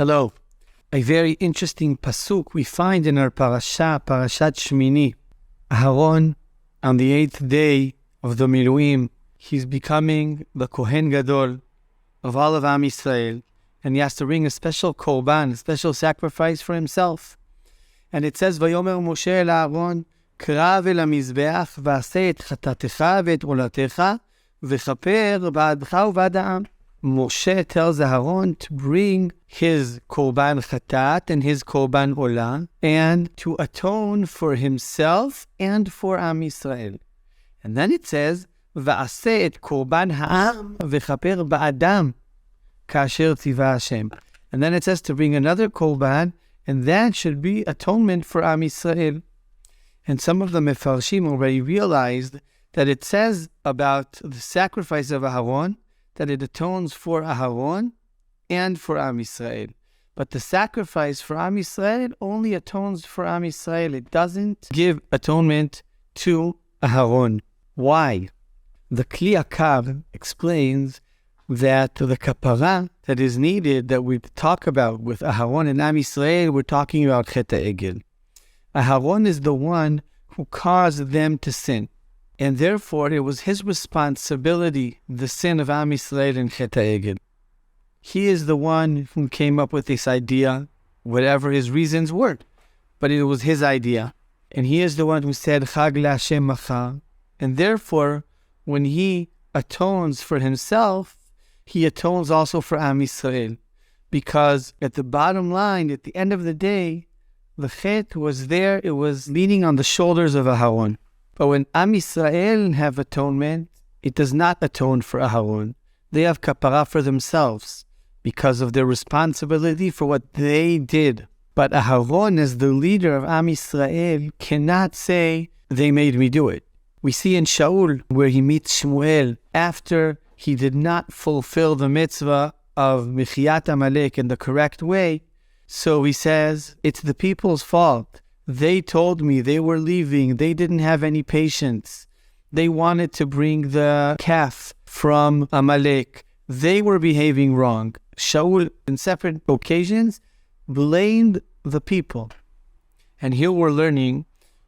Hello. A very interesting pasuk we find in our Parashat Shmini. Aaron, on the 8th day of the Modiin, he's becoming the Kohen Gadol of all of Am Yisrael, and he has to bring a special korban, a special sacrifice for himself. And it says, Vayomer Moshe el Aaron, קרב אל המזבח ועשה את חטאתך ואת עולתך וכפר בעדך ובעד העם. Moshe tells Aaron to bring his korban chatat and his korban olah and to atone for himself and for Am Yisrael. And then it says, ועשה את korban העם וכפר בעדם כאשר ציווה השם. And then it says to bring another korban, and that should be atonement for Am Yisrael. And some of the mefarshim already realized that it says about the sacrifice of Aaron that it atones for Aaron and for Am Yisrael. But the sacrifice for Am Yisrael only atones for Am Yisrael. It doesn't give atonement to Aaron. Why? The Kli Akar explains that the kapara that is needed, that we talk about with Aaron and Am Yisrael, we're talking about Chet HaEgel. Aaron is the one who caused them to sin. And therefore, it was his responsibility, the sin of Am Yisrael and Chet HaEgel. He is the one who came up with this idea, whatever his reasons were. But it was his idea. And he is the one who said, Chag LaHashem Machar. And therefore, when he atones for himself, he atones also for Am Yisrael. Because at the bottom line, at the end of the day, the chet was there, it was leaning on the shoulders of Aaron. But when Am Yisrael have atonement, it does not atone for Aaron. They have kapara for themselves because of their responsibility for what they did. But Aaron, as the leader of Am Yisrael, cannot say, they made me do it. We see in Shaul, where he meets Shmuel, after he did not fulfill the mitzvah of Mechiyat Amalek in the correct way, so he says, it's the people's fault. They told me they were leaving. They didn't have any patience. They wanted to bring the calf from Amalek. They were behaving wrong. Shaul, in separate occasions, blamed the people. And here we're learning,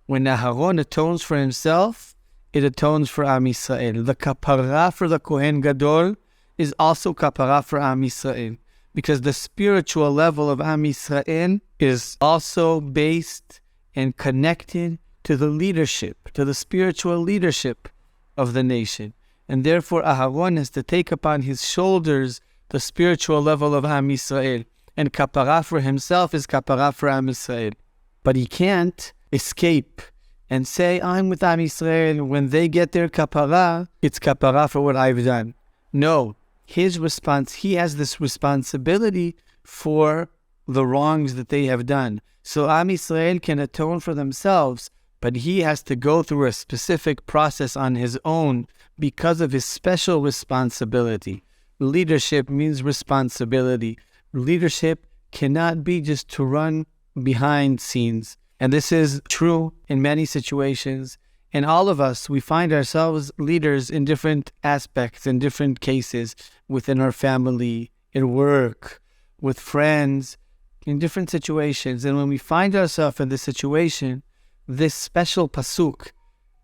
when Aaron atones for himself, it atones for Am Yisrael. The kapara for the Kohen Gadol is also kapara for Am Yisrael, because the spiritual level of Am Yisrael is also based and connected to the leadership, to the spiritual leadership of the nation. And therefore, Aaron has to take upon his shoulders the spiritual level of Am Yisrael. And kapara for himself is kapara for Am Yisrael. But he can't escape and say, I'm with Am Yisrael. When they get their kapara, it's kapara for what I've done. No. His response, he has this responsibility for the wrongs that they have done. So Am Yisrael can atone for themselves, but he has to go through a specific process on his own because of his special responsibility. Leadership means responsibility. Leadership cannot be just to run behind scenes. And this is true in many situations. And all of us, we find ourselves leaders in different aspects, in different cases, within our family, in work, with friends, in different situations. And when we find ourselves in this situation, this special pasuk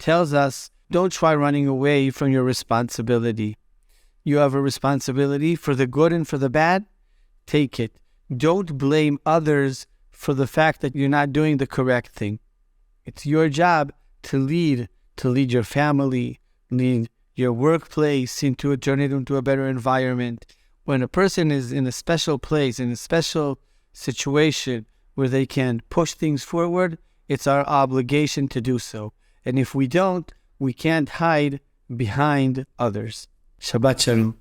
tells us, don't try running away from your responsibility. You have a responsibility for the good and for the bad. Take it. Don't blame others for the fact that you're not doing the correct thing. It's your job to lead your family, lead your workplace, turn it into a better environment. When a person is in a special place, in a special situation where they can push things forward, it's our obligation to do so. And if we don't, we can't hide behind others. Shabbat Shalom.